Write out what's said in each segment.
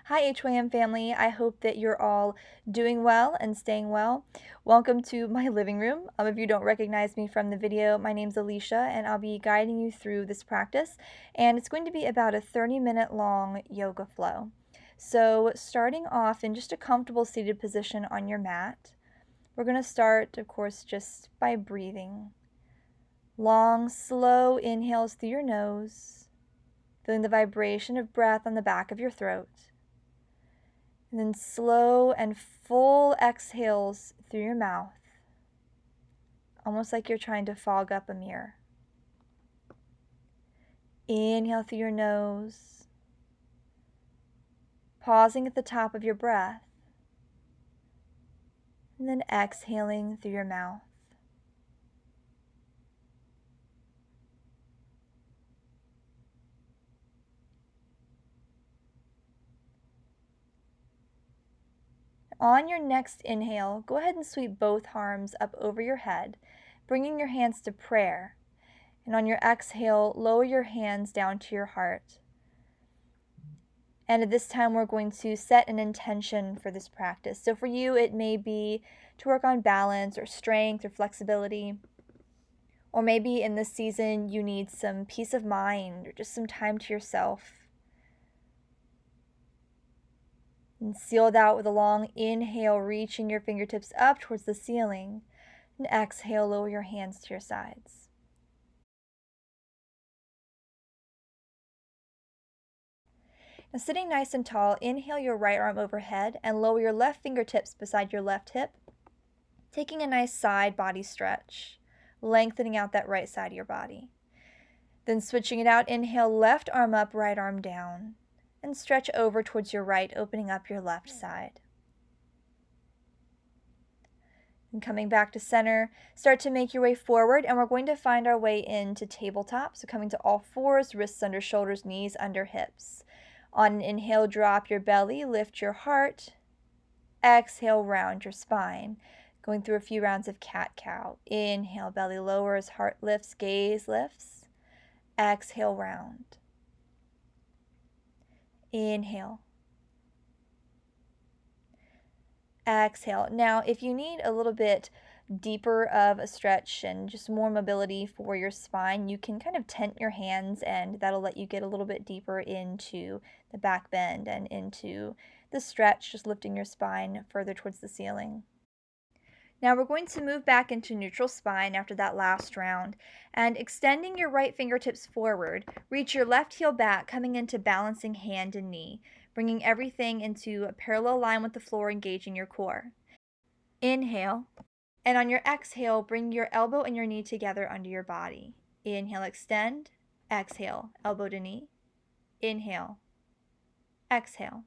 Hi, HYM family. I hope that you're all doing well and staying well. Welcome to my living room. If you don't recognize me from the video, my name's Alicia, and I'll be guiding you through this practice. And it's going to be about a 30-minute long yoga flow. So, starting off in just a comfortable seated position on your mat, we're going to start, of course, just by breathing. Long, slow inhales through your nose, feeling the vibration of breath on the back of your throat. And then slow and full exhales through your mouth, almost like you're trying to fog up a mirror. Inhale through your nose, pausing at the top of your breath, and then exhaling through your mouth. On your next inhale, go ahead and sweep both arms up over your head, bringing your hands to prayer. And on your exhale, lower your hands down to your heart. And at this time, we're going to set an intention for this practice. So for you, it may be to work on balance or strength or flexibility. Or maybe in this season, you need some peace of mind or just some time to yourself. And seal it out with a long inhale, reaching your fingertips up towards the ceiling. And exhale, lower your hands to your sides. Now, sitting nice and tall, inhale your right arm overhead and lower your left fingertips beside your left hip, taking a nice side body stretch, lengthening out that right side of your body. Then switching it out, inhale, left arm up, right arm down, and stretch over towards your right, opening up your left side. And coming back to center, start to make your way forward, and we're going to find our way into tabletop. So coming to all fours, wrists under shoulders, knees under hips. On an inhale, drop your belly, lift your heart. Exhale, round your spine. Going through a few rounds of cat-cow. Inhale, belly lowers, heart lifts, gaze lifts. Exhale, round. Inhale. Exhale. Now, if you need a little bit deeper of a stretch and just more mobility for your spine, you can kind of tent your hands, and that'll let you get a little bit deeper into the back bend and into the stretch, just lifting your spine further towards the ceiling. Now we're going to move back into neutral spine after that last round, and extending your right fingertips forward, reach your left heel back, coming into balancing hand and knee, bringing everything into a parallel line with the floor, engaging your core. Inhale, and on your exhale, bring your elbow and your knee together under your body. Inhale, extend. Exhale, elbow to knee. Inhale, exhale.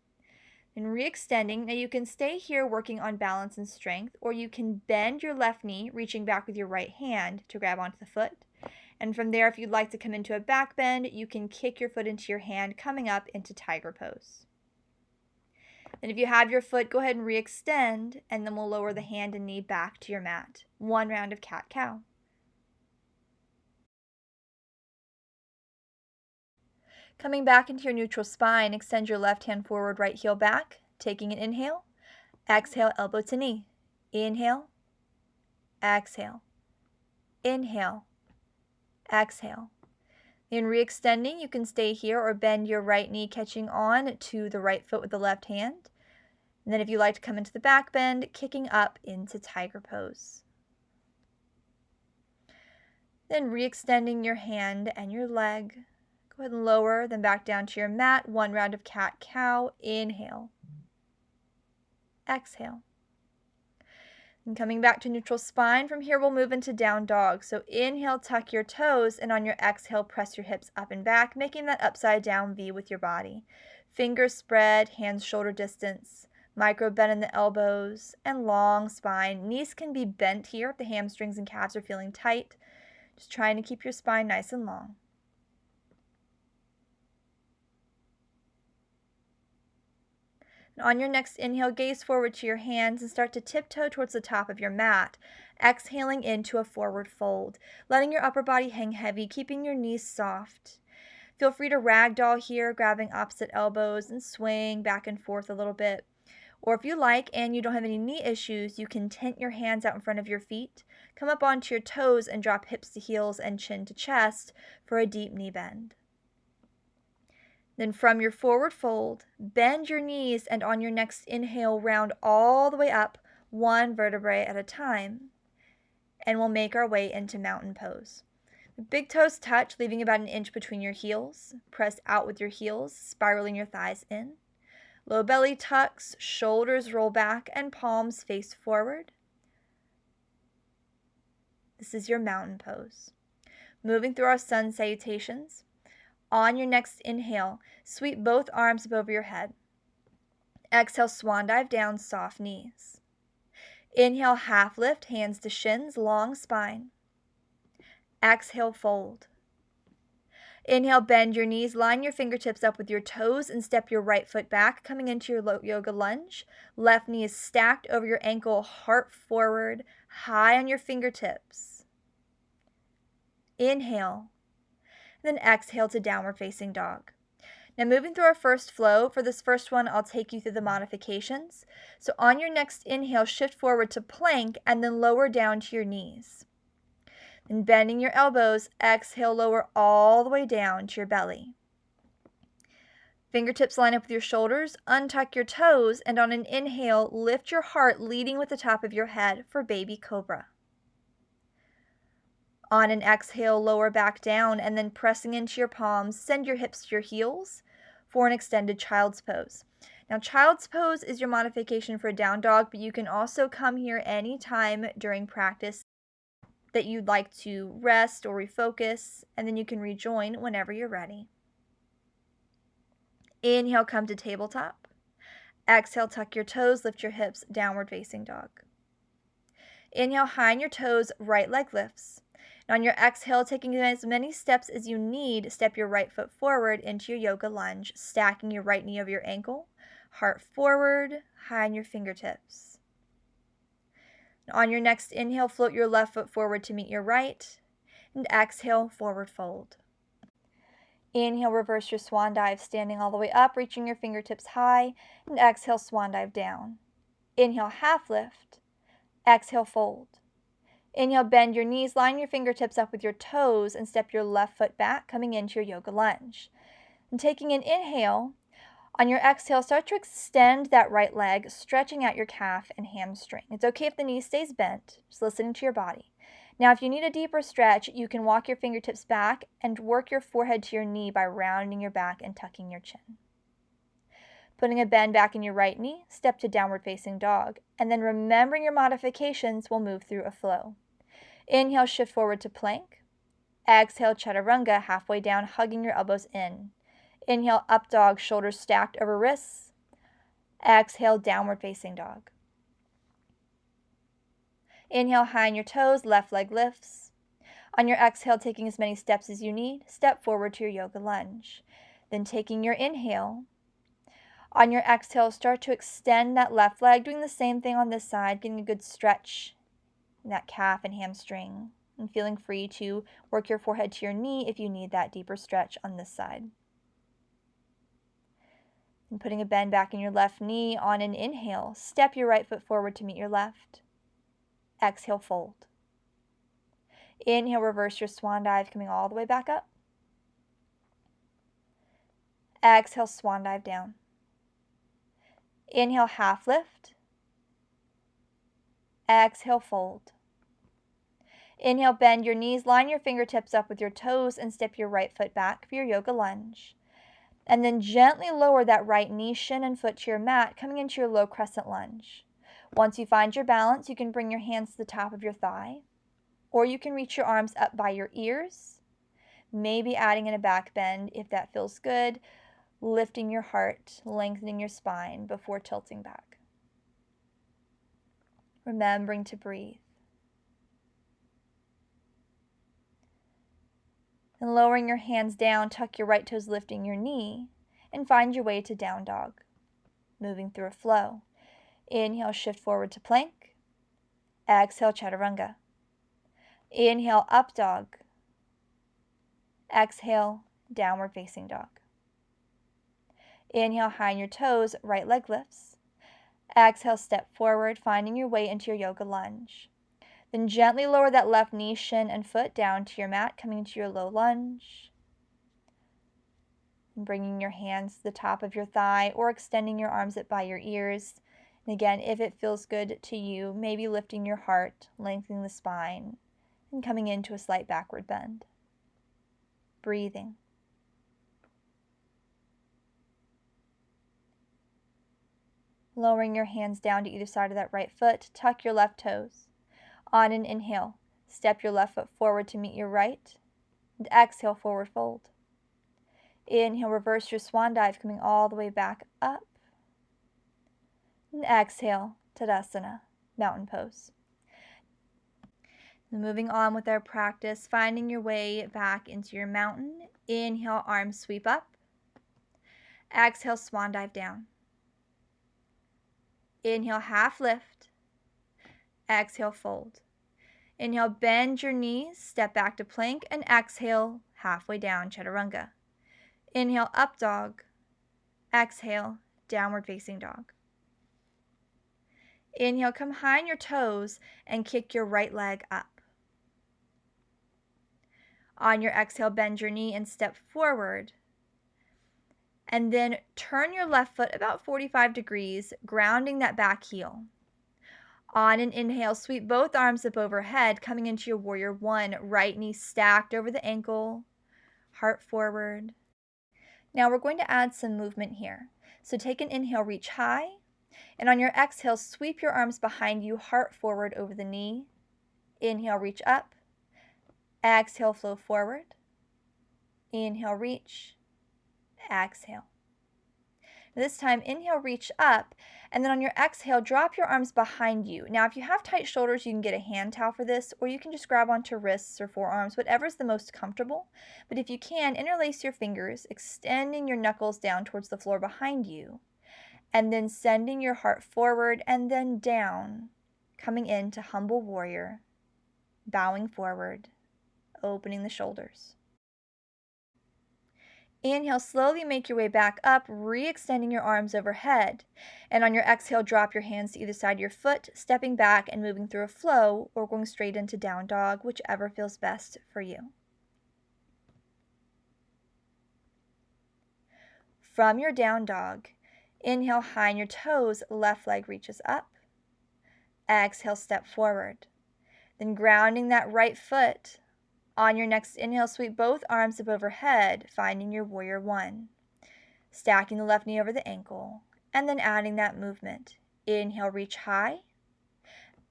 And re-extending. Now you can stay here working on balance and strength, or you can bend your left knee, reaching back with your right hand to grab onto the foot. And from there, if you'd like to come into a back bend, you can kick your foot into your hand, coming up into tiger pose. And if you have your foot, go ahead and re-extend, and then we'll lower the hand and knee back to your mat. One round of cat-cow. Coming back into your neutral spine, extend your left hand forward, right heel back, taking an inhale. Exhale, elbow to knee. Inhale. Exhale. Inhale. Exhale. In re-extending, you can stay here or bend your right knee, catching on to the right foot with the left hand. And then if you like to come into the back bend, kicking up into tiger pose. Then re-extending your hand and your leg. Go ahead and lower, then back down to your mat. One round of cat-cow. Inhale. Exhale. And coming back to neutral spine, from here we'll move into down dog. So inhale, tuck your toes, and on your exhale, press your hips up and back, making that upside down V with your body. Fingers spread, hands shoulder distance, micro bend in the elbows, and long spine. Knees can be bent here if the hamstrings and calves are feeling tight. Just trying to keep your spine nice and long. And on your next inhale, gaze forward to your hands and start to tiptoe towards the top of your mat, exhaling into a forward fold, letting your upper body hang heavy, keeping your knees soft. Feel free to ragdoll here, grabbing opposite elbows and swing back and forth a little bit. Or if you like and you don't have any knee issues, you can tent your hands out in front of your feet, come up onto your toes and drop hips to heels and chin to chest for a deep knee bend. Then from your forward fold, bend your knees and on your next inhale, round all the way up, one vertebrae at a time. And we'll make our way into mountain pose. The big toes touch, leaving about an inch between your heels. Press out with your heels, spiraling your thighs in. Low belly tucks, shoulders roll back, and palms face forward. This is your mountain pose. Moving through our sun salutations. On your next inhale, sweep both arms up over your head. Exhale, swan dive down, soft knees. Inhale, half lift, hands to shins, long spine. Exhale, fold. Inhale, bend your knees, line your fingertips up with your toes and step your right foot back, coming into your yoga lunge. Left knee is stacked over your ankle, heart forward, high on your fingertips. Inhale, then exhale to downward facing dog. Now moving through our first flow, for this first one, I'll take you through the modifications. So on your next inhale, shift forward to plank and then lower down to your knees. Then bending your elbows, exhale, lower all the way down to your belly. Fingertips line up with your shoulders, untuck your toes, and on an inhale, lift your heart leading with the top of your head for baby cobra. On an exhale, lower back down, and then pressing into your palms, send your hips to your heels for an extended child's pose. Now, child's pose is your modification for a down dog, but you can also come here anytime during practice that you'd like to rest or refocus, and then you can rejoin whenever you're ready. Inhale, come to tabletop. Exhale, tuck your toes, lift your hips, downward facing dog. Inhale, high on your toes, right leg lifts. And on your exhale, taking as many steps as you need, step your right foot forward into your yoga lunge, stacking your right knee over your ankle, heart forward, high on your fingertips. On your next inhale, float your left foot forward to meet your right, and exhale, forward fold. Inhale, reverse your swan dive, standing all the way up, reaching your fingertips high, and exhale, swan dive down. Inhale, half lift. Exhale, fold. Inhale, bend your knees, line your fingertips up with your toes, and step your left foot back, coming into your yoga lunge. And taking an inhale, on your exhale, start to extend that right leg, stretching out your calf and hamstring. It's okay if the knee stays bent, just listening to your body. Now, if you need a deeper stretch, you can walk your fingertips back and work your forehead to your knee by rounding your back and tucking your chin. Putting a bend back in your right knee, step to downward facing dog, and then remembering your modifications, we'll move through a flow. Inhale, shift forward to plank. Exhale, chaturanga, halfway down, hugging your elbows in. Inhale, up dog, shoulders stacked over wrists. Exhale, downward facing dog. Inhale, high on your toes, left leg lifts. On your exhale, taking as many steps as you need, step forward to your yoga lunge. Then taking your inhale. On your exhale, start to extend that left leg, doing the same thing on this side, getting a good stretch in that calf and hamstring, and feeling free to work your forehead to your knee if you need that deeper stretch on this side. And putting a bend back in your left knee on an inhale, step your right foot forward to meet your left. Exhale, fold. Inhale, reverse your swan dive, coming all the way back up. Exhale, swan dive down. Inhale, half lift. Exhale, fold. Inhale, bend your knees, line your fingertips up with your toes, and step your right foot back for your yoga lunge. And then gently lower that right knee, shin, and foot to your mat, coming into your low crescent lunge. Once you find your balance, you can bring your hands to the top of your thigh, or you can reach your arms up by your ears, maybe adding in a back bend if that feels good, lifting your heart, lengthening your spine before tilting back. Remembering to breathe. And lowering your hands down, tuck your right toes, lifting your knee, and find your way to down dog. Moving through a flow. Inhale, shift forward to plank. Exhale, chaturanga. Inhale, up dog. Exhale, downward facing dog. Inhale, high on your toes, right leg lifts. Exhale, step forward, finding your way into your yoga lunge. Then gently lower that left knee, shin, and foot down to your mat, coming into your low lunge. And bringing your hands to the top of your thigh or extending your arms up by your ears. And again, if it feels good to you, maybe lifting your heart, lengthening the spine, and coming into a slight backward bend. Breathing. Lowering your hands down to either side of that right foot, tuck your left toes. On an inhale, step your left foot forward to meet your right, and exhale, forward fold. Inhale, reverse your swan dive, coming all the way back up. And exhale, Tadasana, mountain pose. And moving on with our practice, finding your way back into your mountain. Inhale, arms sweep up. Exhale, swan dive down. Inhale, half lift. Exhale, fold. Inhale, bend your knees, step back to plank, and exhale, halfway down, chaturanga. Inhale, up dog. Exhale, downward facing dog. Inhale, come high on your toes and kick your right leg up. On your exhale, bend your knee and step forward. And then turn your left foot about 45 degrees, grounding that back heel. On an inhale, sweep both arms up overhead, coming into your warrior one. Right knee stacked over the ankle, heart forward. Now we're going to add some movement here. So take an inhale, reach high. And on your exhale, sweep your arms behind you, heart forward over the knee. Inhale, reach up. Exhale, flow forward. Inhale, reach. Exhale. This time, inhale, reach up, and then on your exhale, drop your arms behind you. Now, if you have tight shoulders, you can get a hand towel for this, or you can just grab onto wrists or forearms, whatever's the most comfortable. But if you can, interlace your fingers, extending your knuckles down towards the floor behind you, and then sending your heart forward and then down, coming into humble warrior, bowing forward, opening the shoulders. Inhale, slowly make your way back up, re-extending your arms overhead. And on your exhale, drop your hands to either side of your foot, stepping back and moving through a flow, or going straight into down dog, whichever feels best for you. From your down dog, inhale, high on your toes, left leg reaches up. Exhale, step forward. Then grounding that right foot. On your next inhale, sweep both arms up overhead, finding your warrior one. Stacking the left knee over the ankle, and then adding that movement. Inhale, reach high.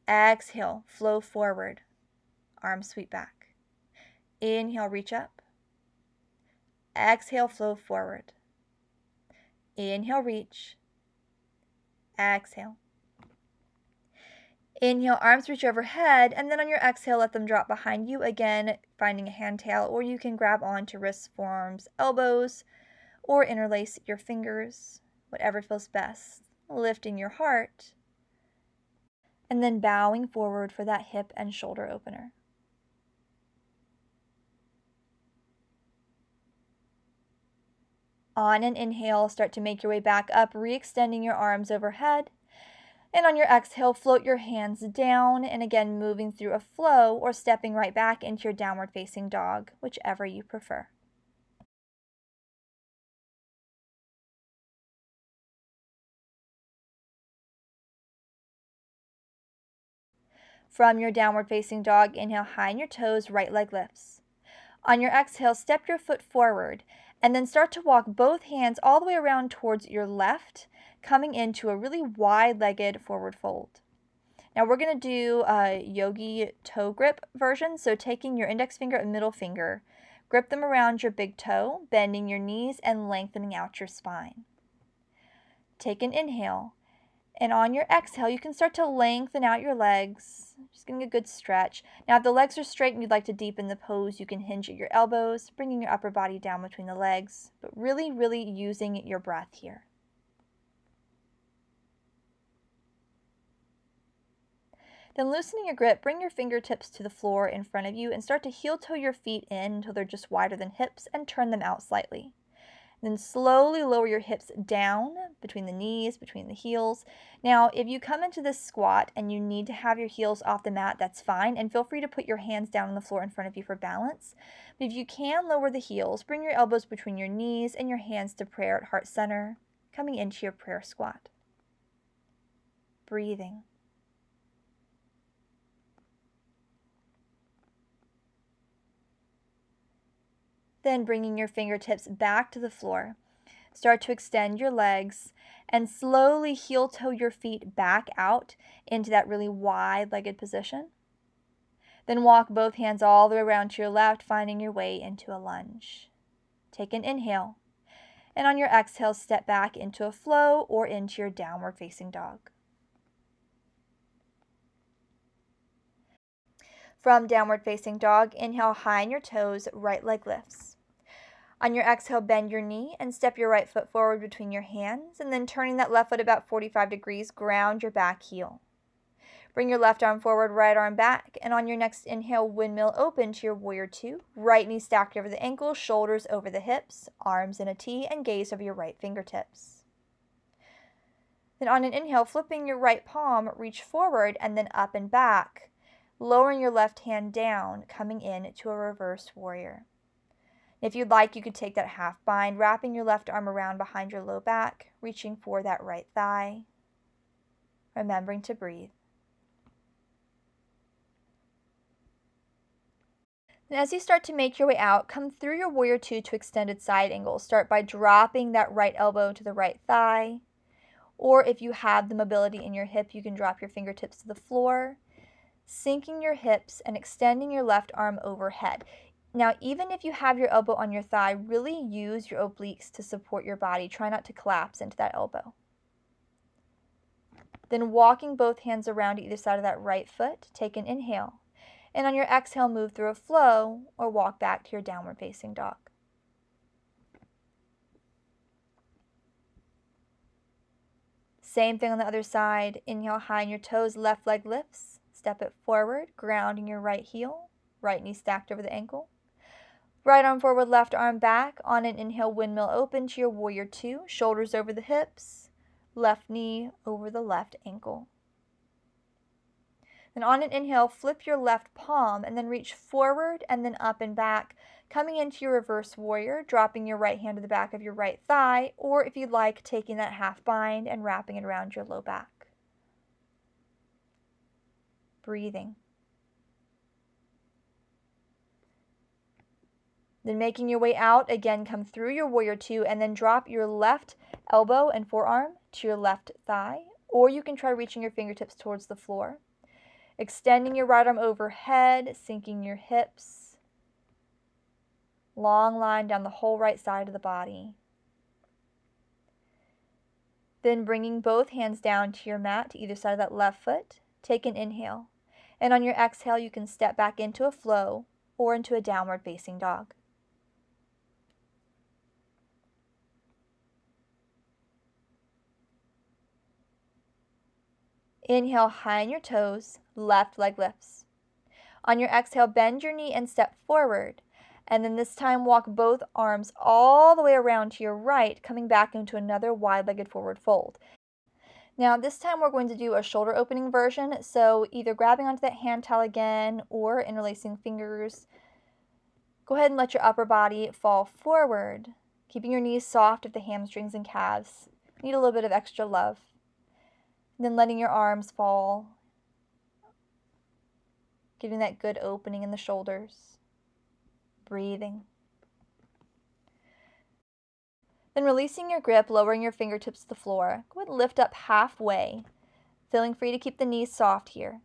Exhale, flow forward. Arms sweep back. Inhale, reach up. Exhale, flow forward. Inhale, reach. Exhale. Inhale, arms reach overhead, and then on your exhale, let them drop behind you. Again, finding a hand tail, or you can grab onto wrists, forearms, elbows, or interlace your fingers, whatever feels best. Lifting your heart, and then bowing forward for that hip and shoulder opener. On an inhale, start to make your way back up, re-extending your arms overhead. And on your exhale, float your hands down, and again, moving through a flow or stepping right back into your downward facing dog, whichever you prefer. From your downward facing dog, inhale high on your toes, right leg lifts. On your exhale, step your foot forward, and then start to walk both hands all the way around towards your left, coming into a really wide-legged forward fold. Now we're going to do a yogi toe grip version, so taking your index finger and middle finger, grip them around your big toe, bending your knees and lengthening out your spine. Take an inhale, and on your exhale, you can start to lengthen out your legs, just getting a good stretch. Now if the legs are straight and you'd like to deepen the pose, you can hinge at your elbows, bringing your upper body down between the legs, but really using your breath here. Then loosening your grip, bring your fingertips to the floor in front of you and start to heel-toe your feet in until they're just wider than hips and turn them out slightly. Then slowly lower your hips down between the knees, between the heels. Now, if you come into this squat and you need to have your heels off the mat, that's fine. And feel free to put your hands down on the floor in front of you for balance. But if you can lower the heels, bring your elbows between your knees and your hands to prayer at heart center, coming into your prayer squat. Breathing. Then bringing your fingertips back to the floor. Start to extend your legs and slowly heel-toe your feet back out into that really wide-legged position. Then walk both hands all the way around to your left, finding your way into a lunge. Take an inhale, and on your exhale, step back into a flow or into your downward facing dog. From downward facing dog, inhale high on your toes, right leg lifts. On your exhale, bend your knee and step your right foot forward between your hands, and then turning that left foot about 45 degrees, ground your back heel. Bring your left arm forward, right arm back, and on your next inhale, windmill open to your warrior two. Right knee stacked over the ankle, shoulders over the hips, arms in a T, and gaze over your right fingertips. Then on an inhale, flipping your right palm, reach forward and then up and back, lowering your left hand down, coming in to a reverse warrior. If you'd like, you could take that half bind, wrapping your left arm around behind your low back, reaching for that right thigh, remembering to breathe. And as you start to make your way out, come through your warrior two to extended side angle. Start by dropping that right elbow to the right thigh, or if you have the mobility in your hip, you can drop your fingertips to the floor, sinking your hips and extending your left arm overhead. Now, even if you have your elbow on your thigh, really use your obliques to support your body. Try not to collapse into that elbow. Then walking both hands around either side of that right foot, take an inhale. And on your exhale, move through a flow or walk back to your downward facing dog. Same thing on the other side. Inhale high on your toes, left leg lifts. Step it forward, grounding your right heel, right knee stacked over the ankle. Right arm forward, left arm back. On an inhale, windmill open to your warrior two. Shoulders over the hips, left knee over the left ankle. Then on an inhale, flip your left palm and then reach forward and then up and back, coming into your reverse warrior, dropping your right hand to the back of your right thigh, or if you'd like, taking that half bind and wrapping it around your low back. Breathing. Then making your way out, again, come through your warrior two and then drop your left elbow and forearm to your left thigh, or you can try reaching your fingertips towards the floor. Extending your right arm overhead, sinking your hips. Long line down the whole right side of the body. Then bringing both hands down to your mat to either side of that left foot. Take an inhale. And on your exhale, you can step back into a flow or into a downward facing dog. Inhale high on your toes, left leg lifts. On your exhale, bend your knee and step forward. And then this time, walk both arms all the way around to your right, coming back into another wide-legged forward fold. Now, this time we're going to do a shoulder opening version. So either grabbing onto that hand towel again or interlacing fingers. Go ahead and let your upper body fall forward, keeping your knees soft if the hamstrings and calves need a little bit of extra love. Then letting your arms fall, giving that good opening in the shoulders. Breathing. Then releasing your grip, lowering your fingertips to the floor. Go ahead and lift up halfway, feeling free to keep the knees soft here.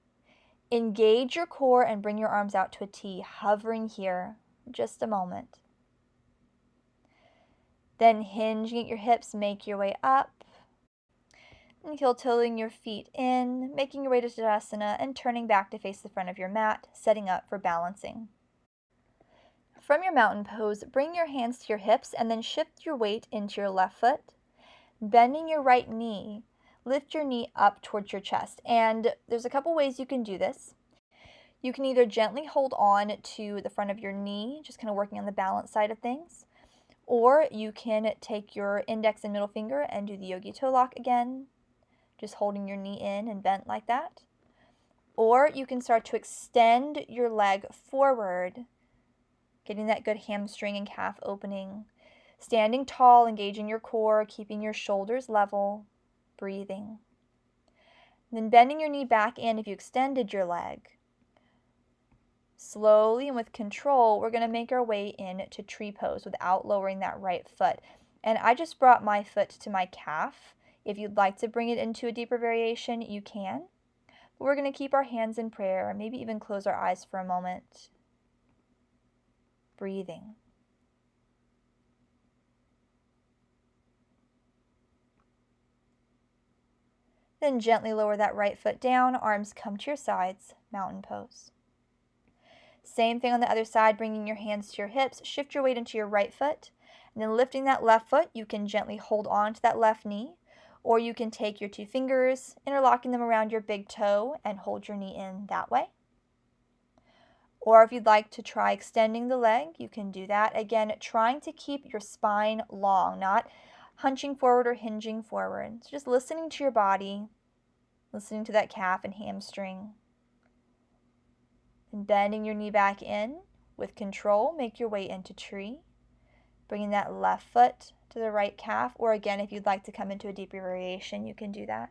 Engage your core and bring your arms out to a T, hovering here for just a moment. Then hinging at your hips, make your way up. And heel-toeing your feet in, making your way to Tadasana and turning back to face the front of your mat, setting up for balancing. From your mountain pose, bring your hands to your hips and then shift your weight into your left foot, bending your right knee, lift your knee up towards your chest. And there's a couple ways you can do this. You can either gently hold on to the front of your knee, just kind of working on the balance side of things, or you can take your index and middle finger and do the yogi toe lock again, just holding your knee in and bent like that. Or you can start to extend your leg forward, getting that good hamstring and calf opening. Standing tall, engaging your core, keeping your shoulders level, breathing. And then bending your knee back in if you extended your leg. Slowly and with control, we're going to make our way into tree pose without lowering that right foot. And I just brought my foot to my calf. If you'd like to bring it into a deeper variation, you can. But we're going to keep our hands in prayer, maybe even close our eyes for a moment. Breathing. Then gently lower that right foot down, arms come to your sides, mountain pose. Same thing on the other side, bringing your hands to your hips, shift your weight into your right foot, and then lifting that left foot, you can gently hold on to that left knee, or you can take your two fingers, interlocking them around your big toe, and hold your knee in that way. Or if you'd like to try extending the leg, you can do that. Again, trying to keep your spine long, not hunching forward or hinging forward. So just listening to your body, listening to that calf and hamstring. And bending your knee back in. With control, make your way into tree. Bringing that left foot to the right calf. Or again, if you'd like to come into a deeper variation, you can do that.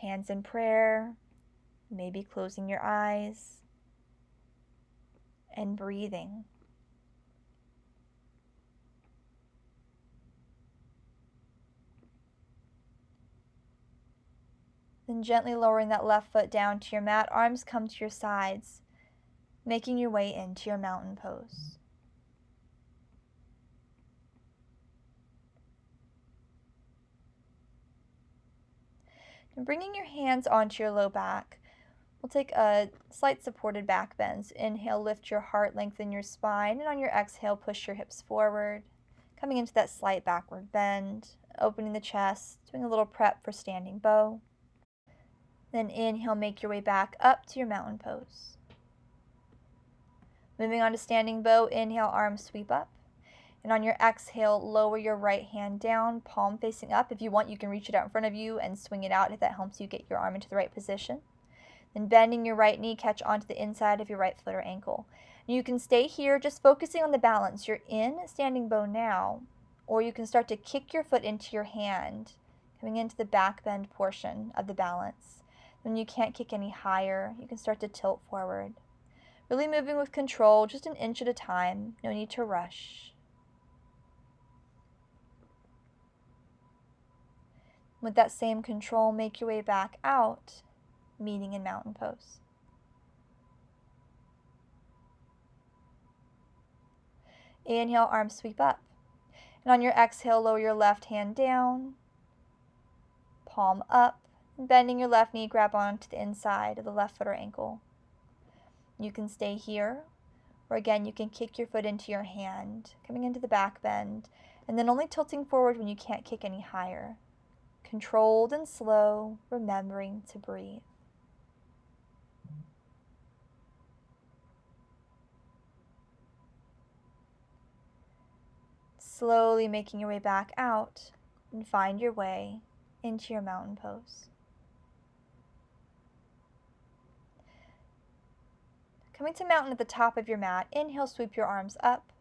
Hands in prayer. Maybe closing your eyes. And breathing. Then gently lowering that left foot down to your mat. Arms come to your sides, making your way into your mountain pose. And bringing your hands onto your low back, we'll take a slight supported back bend. Inhale, lift your heart, lengthen your spine, and on your exhale, push your hips forward, coming into that slight backward bend, opening the chest, doing a little prep for standing bow. Then inhale, make your way back up to your mountain pose. Moving on to standing bow, inhale, arms sweep up. And on your exhale, lower your right hand down, palm facing up. If you want, you can reach it out in front of you and swing it out if that helps you get your arm into the right position. Then bending your right knee, catch onto the inside of your right foot or ankle. And you can stay here just focusing on the balance. You're in standing bow now, or you can start to kick your foot into your hand, coming into the back bend portion of the balance. When you can't kick any higher, you can start to tilt forward. Really moving with control, just an inch at a time. No need to rush. With that same control, make your way back out, meeting in mountain pose. Inhale, arms sweep up. And on your exhale, lower your left hand down, palm up, and bending your left knee, grab onto the inside of the left foot or ankle. You can stay here, or again, you can kick your foot into your hand, coming into the back bend, and then only tilting forward when you can't kick any higher. Controlled and slow, remembering to breathe. Slowly making your way back out and find your way into your mountain pose. Coming to mountain at the top of your mat, inhale, sweep your arms up,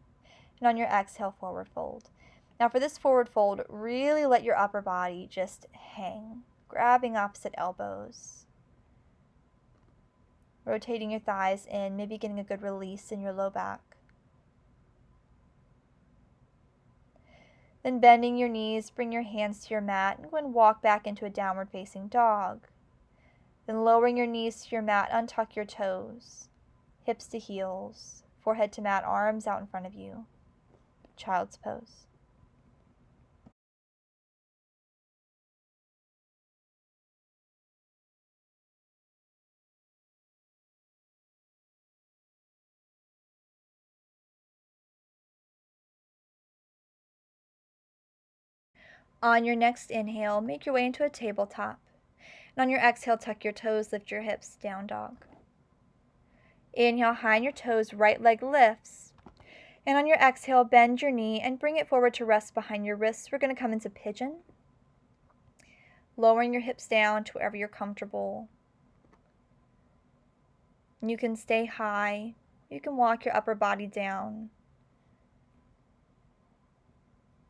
and on your exhale, forward fold. Now for this forward fold, really let your upper body just hang, grabbing opposite elbows. Rotating your thighs in, maybe getting a good release in your low back. Then bending your knees, bring your hands to your mat, and go and walk back into a downward facing dog. Then lowering your knees to your mat, untuck your toes, hips to heels, forehead to mat, arms out in front of you. Child's pose. On your next inhale, make your way into a tabletop. And on your exhale, tuck your toes, lift your hips, down dog. Inhale, high on your toes, right leg lifts. And on your exhale, bend your knee and bring it forward to rest behind your wrists. We're going to come into pigeon. Lowering your hips down to wherever you're comfortable. You can stay high. You can walk your upper body down.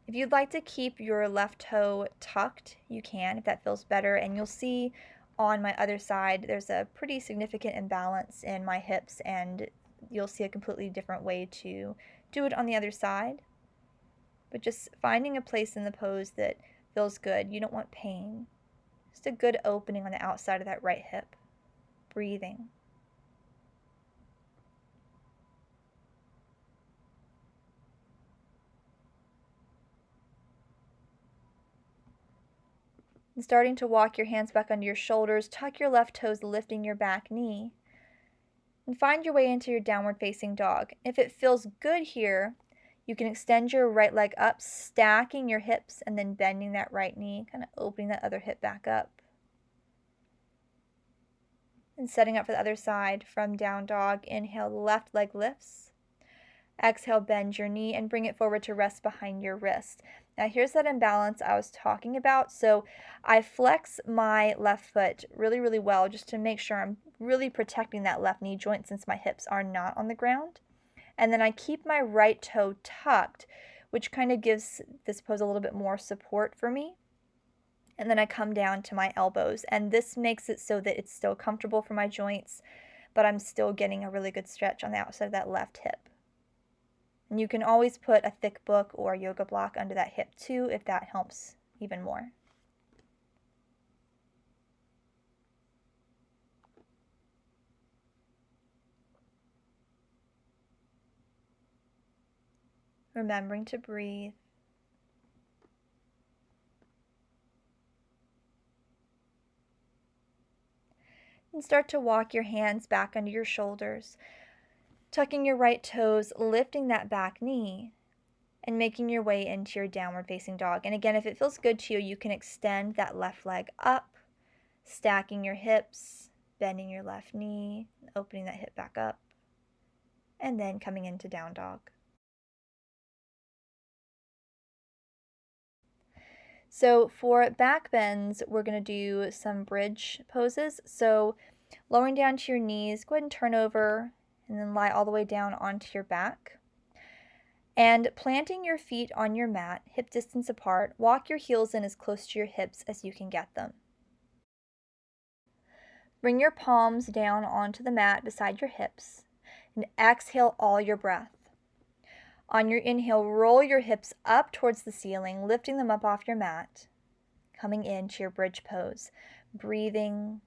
If you'd like to keep your left toe tucked, you can, if that feels better. And you'll see on my other side, there's a pretty significant imbalance in my hips, and you'll see a completely different way to do it on the other side. But just finding a place in the pose that feels good. You don't want pain. Just a good opening on the outside of that right hip. Breathing. And starting to walk your hands back under your shoulders, tuck your left toes, lifting your back knee. And find your way into your downward facing dog. If it feels good here, you can extend your right leg up, stacking your hips and then bending that right knee, kind of opening that other hip back up. And setting up for the other side from down dog. Inhale, left leg lifts. Exhale, bend your knee and bring it forward to rest behind your wrist. Now here's that imbalance I was talking about. So I flex my left foot really, really well just to make sure I'm really protecting that left knee joint since my hips are not on the ground. And then I keep my right toe tucked, which kind of gives this pose a little bit more support for me. And then I come down to my elbows, and this makes it so that it's still comfortable for my joints, but I'm still getting a really good stretch on the outside of that left hip. And you can always put a thick book or a yoga block under that hip too, if that helps even more. Remembering to breathe. And start to walk your hands back under your shoulders, tucking your right toes, lifting that back knee, and making your way into your downward facing dog. And again, if it feels good to you, you can extend that left leg up, stacking your hips, bending your left knee, opening that hip back up, and then coming into down dog. So for back bends, we're going to do some bridge poses. So lowering down to your knees, go ahead and turn over and then lie all the way down onto your back. And planting your feet on your mat, hip distance apart, walk your heels in as close to your hips as you can get them. Bring your palms down onto the mat beside your hips and exhale all your breath. On your inhale, roll your hips up towards the ceiling, lifting them up off your mat, coming into your bridge pose, breathing,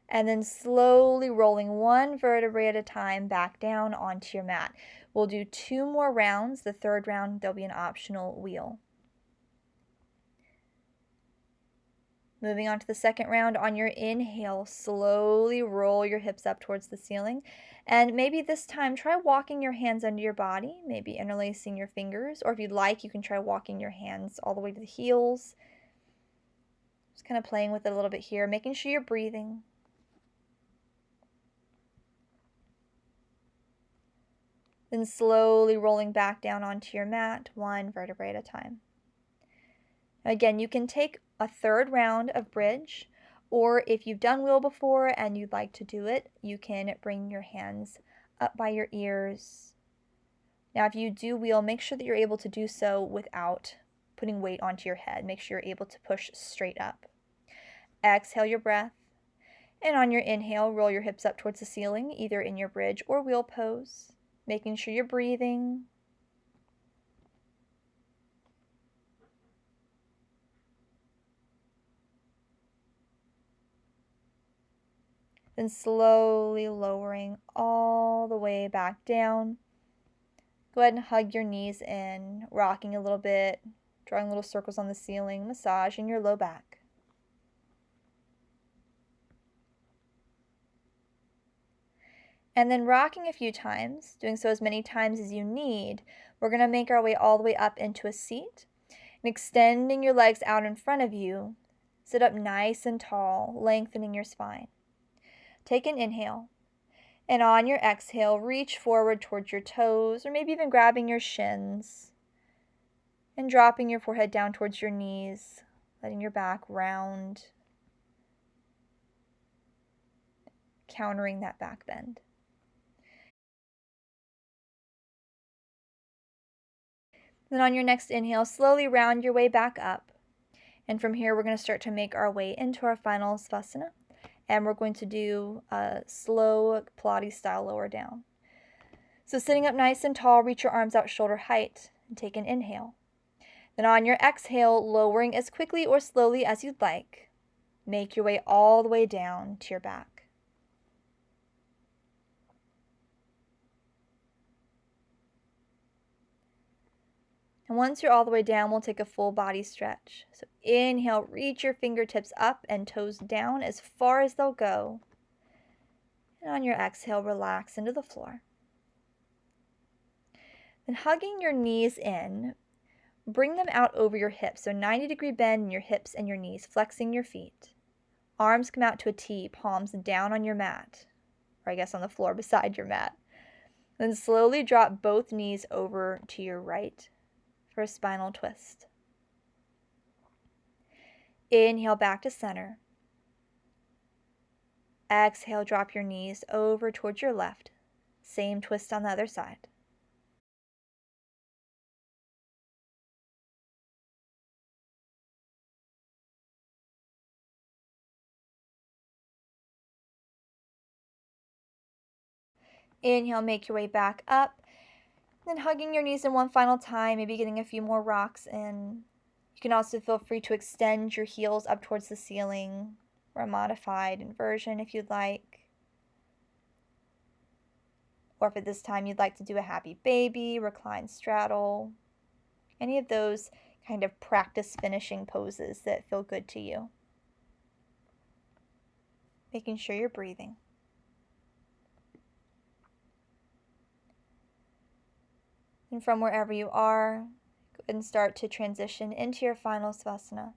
and then slowly rolling one vertebrae at a time back down onto your mat. We'll do 2 more rounds. The third round, there'll be an optional wheel. Moving on to the second round, on your inhale, slowly roll your hips up towards the ceiling. And maybe this time, try walking your hands under your body, maybe interlacing your fingers. Or if you'd like, you can try walking your hands all the way to the heels. Just kind of playing with it a little bit here, making sure you're breathing. Then slowly rolling back down onto your mat, 1 vertebrae at a time. Again, you can take a third round of bridge, or if you've done wheel before and you'd like to do it, you can bring your hands up by your ears. Now, if you do wheel, make sure that you're able to do so without putting weight onto your head. Make sure you're able to push straight up. Exhale your breath, and on your inhale, roll your hips up towards the ceiling, either in your bridge or wheel pose, making sure you're breathing. Then slowly lowering all the way back down. Go ahead and hug your knees in, rocking a little bit, drawing little circles on the ceiling, massaging your low back. And then rocking a few times, doing so as many times as you need, we're going to make our way all the way up into a seat. And extending your legs out in front of you, sit up nice and tall, lengthening your spine. Take an inhale. And on your exhale, reach forward towards your toes, or maybe even grabbing your shins. And dropping your forehead down towards your knees, letting your back round, countering that back bend. Then on your next inhale, slowly round your way back up. And from here, we're going to start to make our way into our final Savasana. And we're going to do a slow Pilates style lower down. So sitting up nice and tall, reach your arms out shoulder height and take an inhale. Then on your exhale, lowering as quickly or slowly as you'd like, make your way all the way down to your back. And once you're all the way down, we'll take a full body stretch. So inhale, reach your fingertips up and toes down as far as they'll go. And on your exhale, relax into the floor. Then hugging your knees in, bring them out over your hips. So 90-degree bend in your hips and your knees, flexing your feet. Arms come out to a T, palms down on your mat, or I guess on the floor beside your mat. Then slowly drop both knees over to your right for a spinal twist. Inhale back to center. Exhale, drop your knees over towards your left. Same twist on the other side. Inhale, make your way back up. Then hugging your knees in one final time, maybe getting a few more rocks in. You can also feel free to extend your heels up towards the ceiling, or a modified inversion if you'd like. Or if at this time you'd like to do a happy baby, recline straddle, any of those kind of practice finishing poses that feel good to you. Making sure you're breathing. And from wherever you are, go ahead and start to transition into your final Savasana.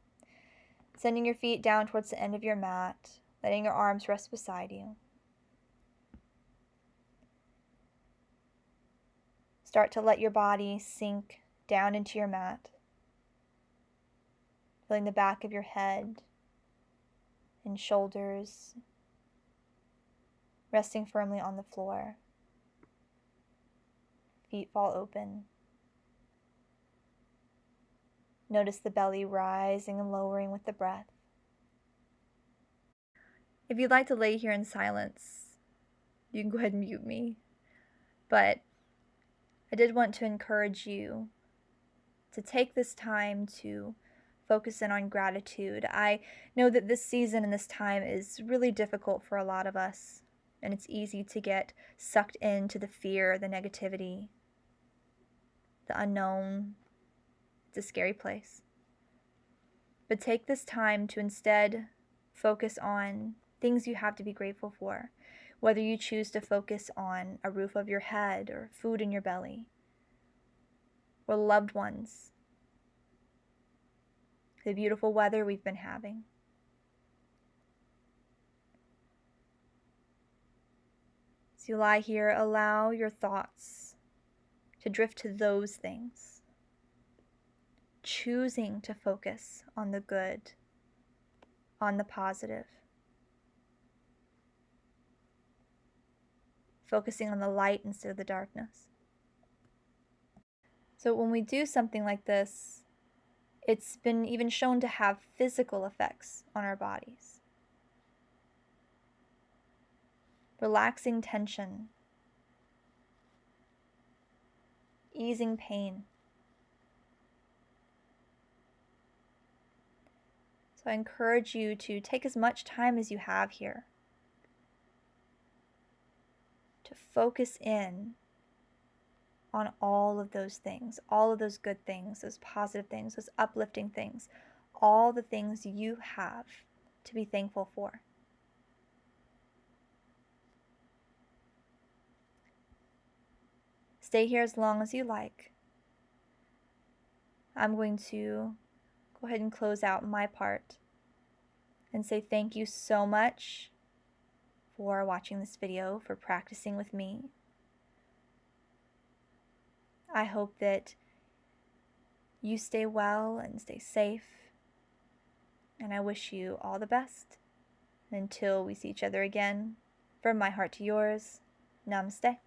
Sending your feet down towards the end of your mat, letting your arms rest beside you. Start to let your body sink down into your mat, feeling the back of your head and shoulders resting firmly on the floor. Feet fall open. Notice the belly rising and lowering with the breath. If you'd like to lay here in silence, you can go ahead and mute me. But I did want to encourage you to take this time to focus in on gratitude. I know that this season and this time is really difficult for a lot of us, and it's easy to get sucked into the fear, the negativity, the unknown. It's a scary place. But take this time to instead focus on things you have to be grateful for, whether you choose to focus on a roof over your head or food in your belly or loved ones, the beautiful weather we've been having. As you lie here, allow your thoughts to drift to those things, choosing to focus on the good, on the positive, focusing on the light instead of the darkness. So when we do something like this, it's been even shown to have physical effects on our bodies. Relaxing tension, easing pain. So I encourage you to take as much time as you have here to focus in on all of those things, all of those good things, those positive things, those uplifting things, all the things you have to be thankful for. stay here as long as you like. I'm going to go ahead and close out my part and say thank you so much for watching this video, for practicing with me. I hope that you stay well and stay safe, and I wish you all the best. Until we see each other again, from my heart to yours, namaste.